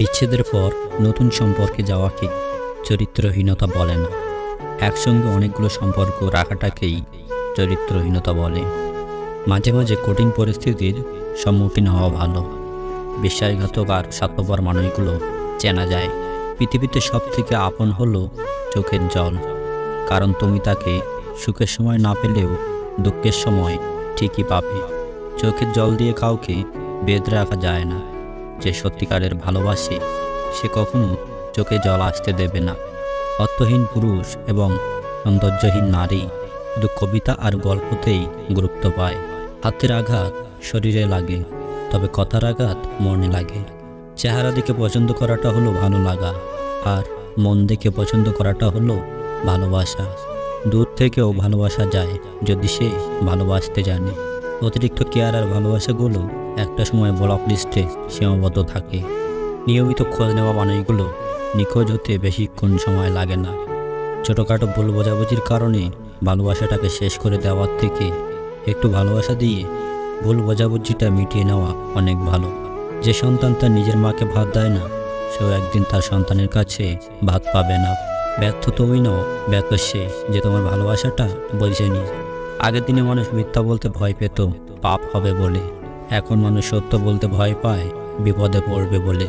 বিচ্ছেদের পর নতুন সম্পর্কে যাওয়াকে চরিত্রহীনতা বলে না, একসঙ্গে অনেকগুলো সম্পর্ক রাখাটাকেই চরিত্রহীনতা বলে। মাঝে মাঝে কঠিন পরিস্থিতির সম্মুখীন হওয়া ভালো। বিশ্বাসঘাতক আর স্বার্থপর মানুষগুলো চেনা যায়। পৃথিবীতে সব থেকে আপন হলো চোখের জল, কারণ তুমি তাকে সুখের সময় না পেলেও দুঃখের সময় ঠিকই পাবে। চোখের জল দিয়ে কাউকে বেঁধে রাখা যায় না। যে সত্যিকারের ভালোবাসে সে কখনো চোখে জল আসতে দেবে না। অর্থহীন পুরুষ এবং সৌন্দর্যহীন নারী শুধু কবিতা আর গল্পতেই গুরুত্ব পায়। হাতের আঘাত শরীরে লাগে, তবে কথার আঘাত মনে লাগে। চেহারা দেখে পছন্দ করাটা হলো ভালো লাগা, আর মন দেখে পছন্দ করাটা হলো ভালোবাসা। দূর থেকেও ভালোবাসা যায় যদি সে ভালোবাসতে জানে। অতিরিক্ত কেয়ার আর ভালোবাসাগুলো একটা সময় ব্লক লিস্টে সীমাবদ্ধ থাকে। নিয়মিত খোঁজ নেওয়া মানুষগুলো নিখোঁজ হতে বেশিক্ষণ সময় লাগে না। ছোটোখাটো ভুল বোঝাবুঝির কারণে ভালোবাসাটাকে শেষ করে দেওয়ার থেকে একটু ভালোবাসা দিয়ে ভুল বোঝাবুঝিটা মিটিয়ে নেওয়া অনেক ভালো। যে সন্তান তার নিজের মাকে ভাত দেয় না, সেও একদিন তার সন্তানের কাছে ভাত পাবে না। ব্যর্থ তুমি নও, ব্যর্থ সে যে তোমার ভালোবাসাটা বোঝেনি। আগের দিনে মানুষ মিথ্যা বলতে ভয় পেত পাপ হবে বলে, এখন মানুষ সত্য বলতে ভয় পায় বিপদে পড়বে বলে।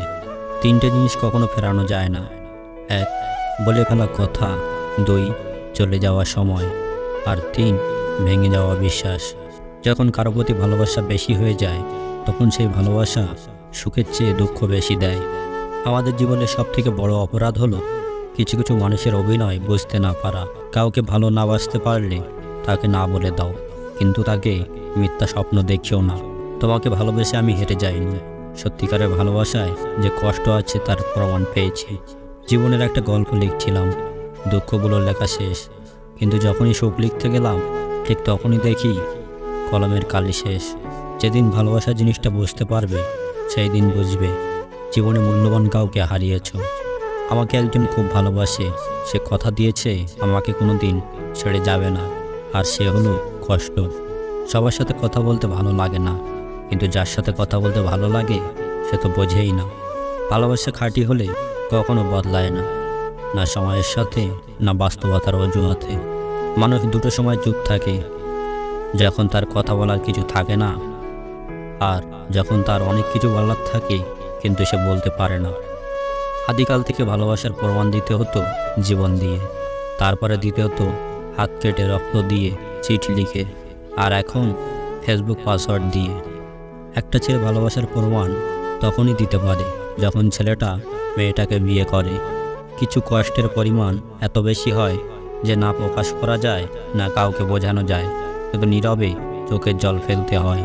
তিনটে জিনিস কখনো ফেরানো যায় না: এক, বলে ফেলা কথা; দুই, চলে যাওয়া সময়; আর তিন, ভেঙে যাওয়া বিশ্বাস। যখন কারো প্রতি ভালোবাসা বেশি হয়ে যায়, তখন সেই ভালোবাসা সুখের চেয়ে দুঃখ বেশি দেয়। আমাদের জীবনের সবথেকে বড় অপরাধ হলো কিছু কিছু মানুষের অভিনয় বুঝতে না পারা। কাউকে ভালো না বাসতে পারলে তাকে না বলে দাও, কিন্তু তাকে মিথ্যা স্বপ্ন দেখিও না। তোমাকে ভালোবেসে আমি হেরে যাইনি, সত্যিকারের ভালোবাসায় যে কষ্ট আছে তার প্রমাণ পেয়েছি। জীবনের একটা গল্প লিখছিলাম, দুঃখগুলো লেখা শেষ, কিন্তু যখনই সুখ লিখতে গেলাম ঠিক তখনই দেখি কলমের কালি শেষ। যেদিন ভালোবাসা জিনিসটা বুঝতে পারবে, সেই দিন বুঝবে জীবনে মূল্যবান কাউকে হারিয়েছ। আমাকে একজন খুব ভালোবাসে, সে কথা দিয়েছে আমাকে কোনো দিন ছেড়ে যাবে না, আর সে হলো কষ্ট। সবার সাথে কথা বলতে ভালো লাগে না, কিন্তু যার সাথে কথা বলতে ভালো লাগে সে তো বোঝেই না। ভালোবাসা খাঁটি হলে কখনো বদলায় না, না সময়ের সাথে না বাস্তবতার অজুহাতে। মানুষ দুটো সময় চুপ থাকে, যখন তার কথা বলার কিছু থাকে না, আর যখন তার অনেক কিছু বলার থাকে কিন্তু সে বলতে পারে না। আদিকাল থেকে ভালোবাসার প্রমাণ দিতে হতো জীবন দিয়ে, তারপরে দিতে হতো হাত কেটে রক্ত দিয়ে, চিঠি লিখে, আর এখন ফেসবুক পাসওয়ার্ড দিয়ে। একটা ছেলে ভালোবাসার প্রমাণ তখনই দিতে পারে যখন ছেলেটা মেয়েটাকে বিয়ে করে। কিছু কষ্টের পরিমাণ এত বেশি হয় যে না প্রকাশ করা যায়, না কাউকে বোঝানো যায়, শুধু নীরবে চোখের জল ফেলতে হয়।